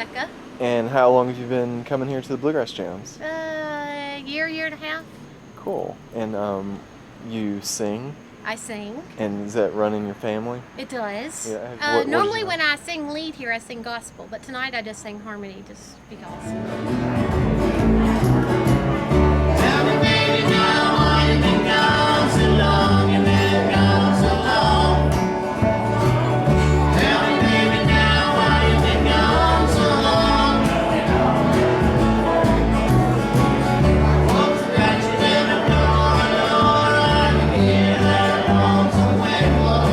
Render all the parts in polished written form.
Rebecca. And how long have you been coming here to the Bluegrass Jams? Year and a half. Cool. And you sing? I sing. And is that running your family? It does. Yeah. Normally when I sing lead here, I sing gospel, but tonight I just sang harmony just because. Tell me, baby, now why you been gone so long? You've been gone so long. Tell me, baby, now why you been gone so long? I hope that you never know, Lord, I can hear that lonesome wind blow.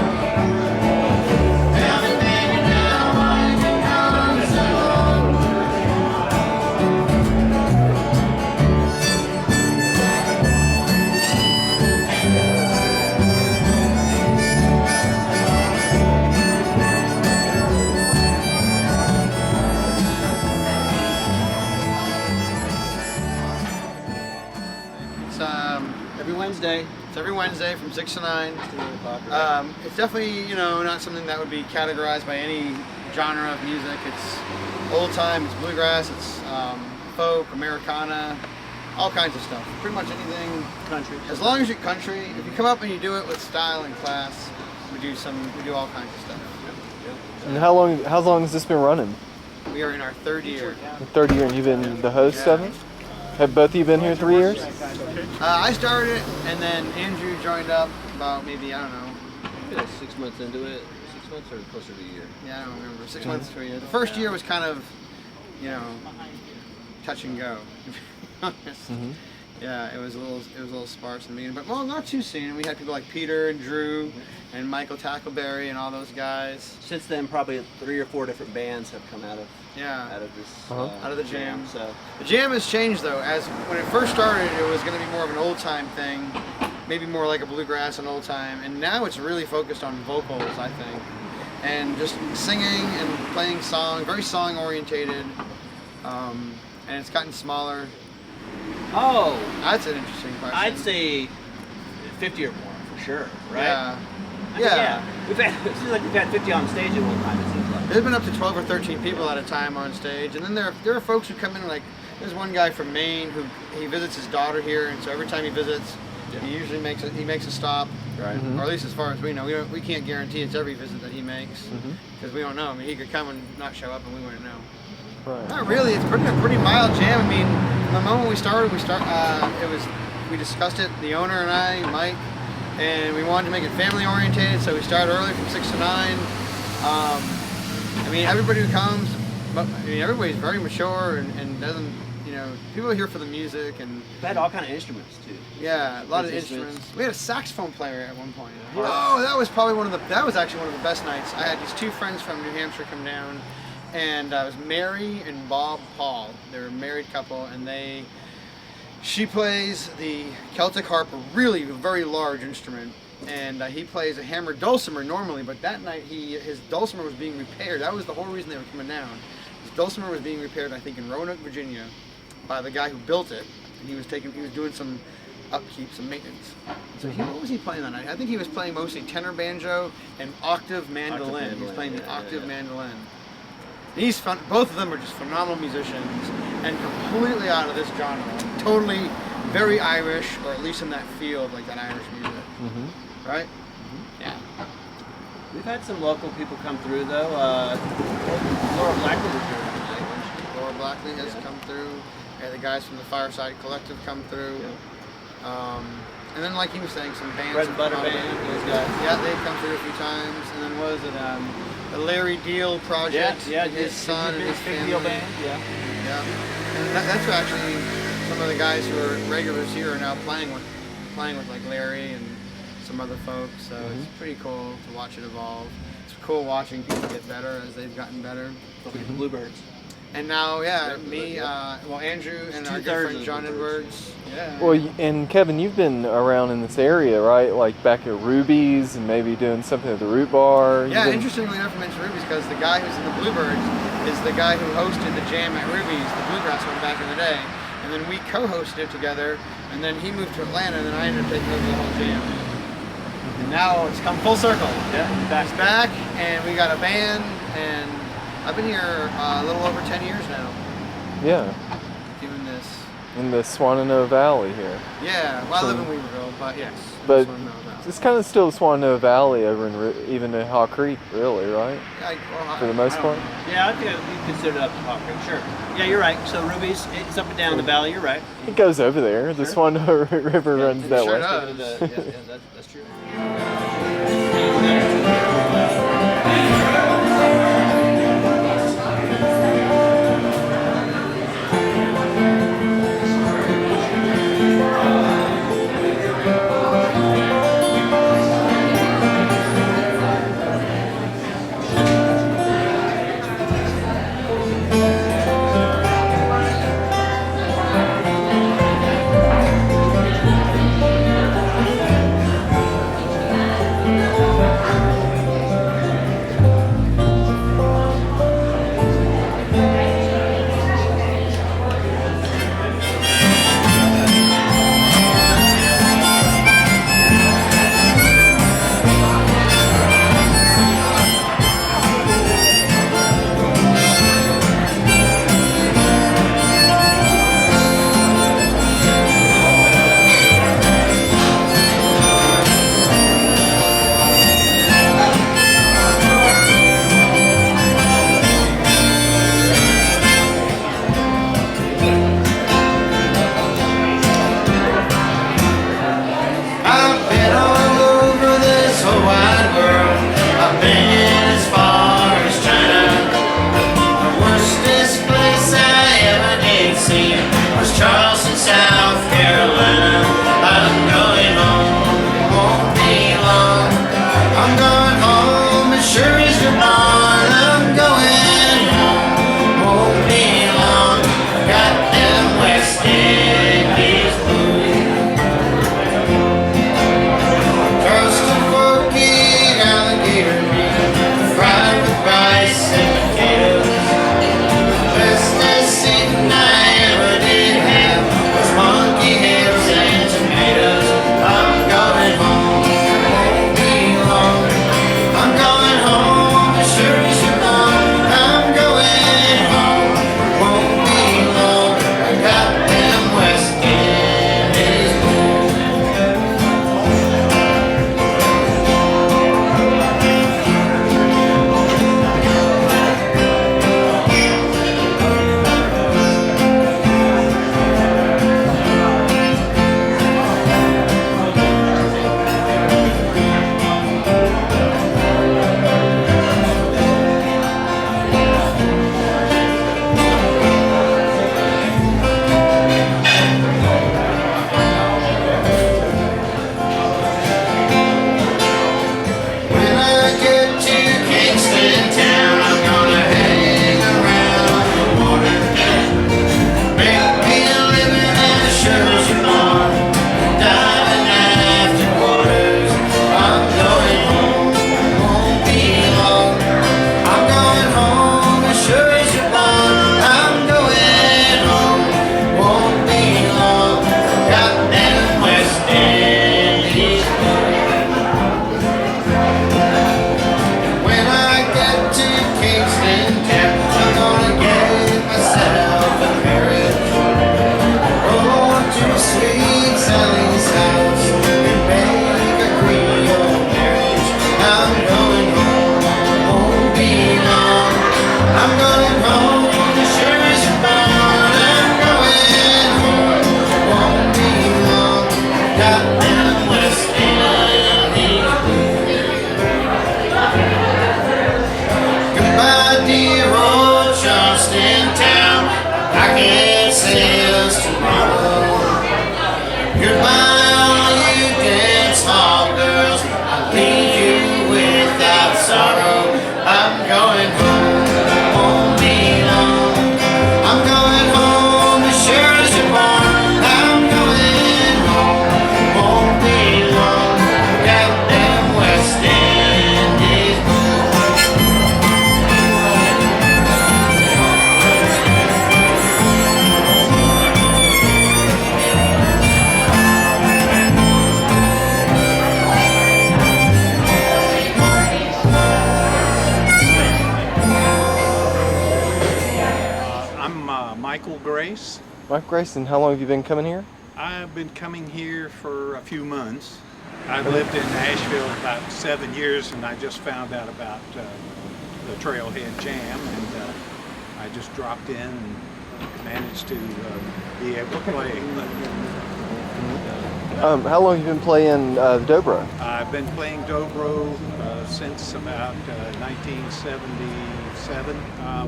Tell me, baby, now why you been gone so long? It's every Wednesday. It's every Wednesday from 6 to 9. It's definitely, not something that would be categorized by any genre of music. It's old time, it's bluegrass, it's folk, Americana, all kinds of stuff. Pretty much anything country. As long as you're country, if you come up and you do it with style and class, we do all kinds of stuff. And how long has this been running? We are in our third year. The third year, and you've been the host of it? Have both of you been here 3 years? I started it, and then Andrew joined up about maybe, I don't know. Maybe like 6 months into it. 6 months or closer to a year? Yeah, I don't remember. 6 months to a year. The first year was kind of, touch and go. To be honest. Mm-hmm. Yeah, it was a little sparse in the beginning, but not too soon. We had people like Peter and Drew and Michael Tackleberry and all those guys. Since then, probably 3 or 4 different bands have come out of this. Out of the jam. So the jam has changed though. As when it first started, it was going to be more of an old time thing, maybe more like a bluegrass and old time, and now it's really focused on vocals, I think, and just singing and playing songs, very song orientated, and it's gotten smaller. Oh, That's an interesting question. I'd say 50 or more for sure, right? Yeah. Yeah. It seems like we've had 50 on stage at one time. It seems like. There's been up to 12 or 13 people at a time on stage, and then there are folks who come in, like there's one guy from Maine who he visits his daughter here, and so every time he visits, he usually makes a stop, Right. Mm-hmm. or at least as far as we know. We can't guarantee it's every visit that he makes because we don't know. I mean, he could come and not show up, and we wouldn't know. Right. Not really. It's a pretty mild jam. I mean, from the moment we started, we discussed it, the owner and I, Mike, and we wanted to make it family oriented, so we started early from 6 to 9. I mean, everybody who comes, everybody's very mature and doesn't, people are here for the music and. We've had all kind of instruments too. Yeah, a lot of instruments. We had a saxophone player at one point. Oh, that was actually one of the best nights. I had these two friends from New Hampshire come down. And it was Mary and Bob Paul. They're a married couple, and she plays the Celtic harp, a really very large instrument, and he plays a hammered dulcimer normally, but that night his dulcimer was being repaired. That was the whole reason they were coming down. His dulcimer was being repaired, I think, in Roanoke, Virginia, by the guy who built it, and he was doing some upkeep, some maintenance. So what was he playing that night? I think he was playing mostly tenor banjo and octave mandolin. He was playing the octave mandolin. He's fun. Both of them are just phenomenal musicians and completely out of this genre. Totally very Irish, or at least in that field, like that Irish music. Mm-hmm. Right? Yeah. We've had some local people come through though. Laura Blackley was here tonight. Laura Blackley has come through. Yeah, the guys from the Fireside Collective come through. And then, like he was saying, some bands. Bread and Butter come Band, out. those guys. Yeah, they've come through a few times. And then was it the Larry Deal project? His son and his family. Deal band. Yeah. And that's actually some of the guys who are regulars here are now playing with like Larry and some other folks. So it's pretty cool to watch it evolve. It's cool watching people get better as they've gotten better. Look at the Bluebirds. And now, me, Andrew, and our good friend John Edwards. Yeah. Well, and Kevin, you've been around in this area, right? Like back at Ruby's and maybe doing something at the Root Bar. Yeah, interestingly enough, you mentioned Ruby's because the guy who's in the Bluebirds is the guy who hosted the jam at Ruby's, the Bluegrass one back in the day. And then we co-hosted it together, and then he moved to Atlanta, and then I ended up taking over the whole jam. And now it's come full circle. Yeah, He's back, and we got a band, and I've been here a little over 10 years now, Yeah, doing this. in the Swannanoa Valley here. Yeah, well, I live in So- Weaverville, but yes. But Swannanoa Valley. it's kind of still Swannanoa Valley over in even in Haw Creek, really, right? For the most part. Yeah, I think you consider it up to Hawk Creek, sure. Yeah, you're right. So Ruby's, it's up and down the valley, you're right. It goes over there. The Swannanoa River runs that sure way. does. That's true. Grace. Mike Grayson, how long have you been coming here? I've been coming here for a few months. I've lived in Nashville about 7 years, and I just found out about the Trailhead Jam, and I just dropped in and managed to be able to play. How long have you been playing the dobro? I've been playing dobro since about 1977.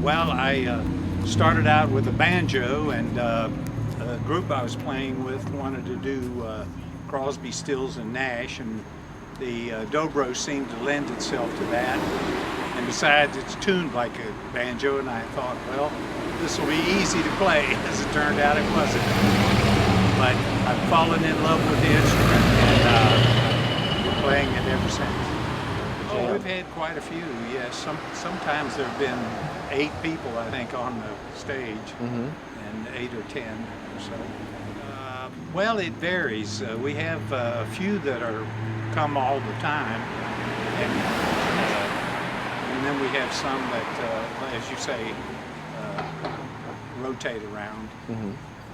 Well, I started out with a banjo, and a group I was playing with wanted to do Crosby, Stills, and Nash, and the dobro seemed to lend itself to that. And besides, it's tuned like a banjo, and I thought, well, this will be easy to play. As it turned out, it wasn't. But I've fallen in love with the instrument, and been playing it ever since. Oh, we've had quite a few, yes. Sometimes there have been 8 people, I think, on the stage, and 8 or 10 or so. Well, it varies. We have a few that come all the time, and then we have some that, as you say, rotate around.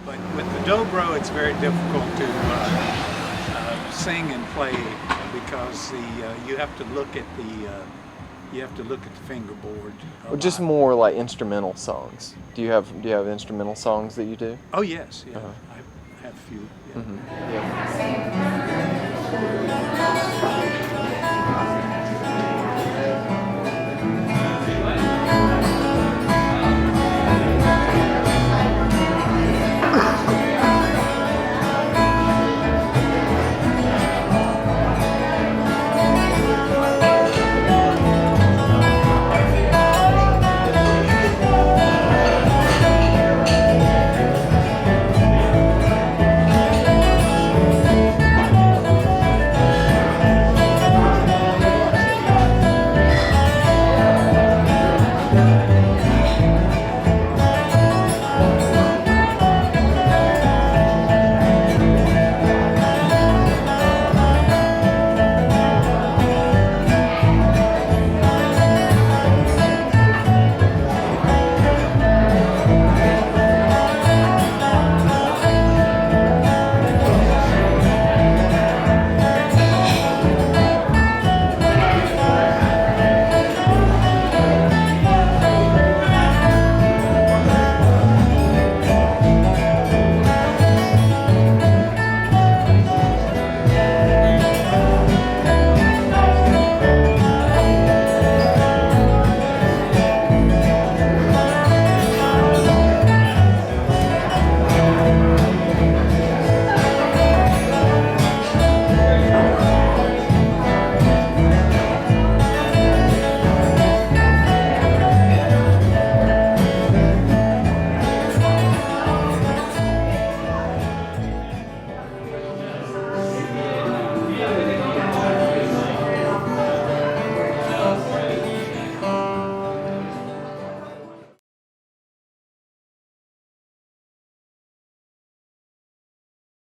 But with the dobro, it's very difficult to sing and play because you have to look at the fingerboard. Or just more like instrumental songs. Do you have instrumental songs that you do? Oh yes, yeah. I have a few. Yeah. Yeah.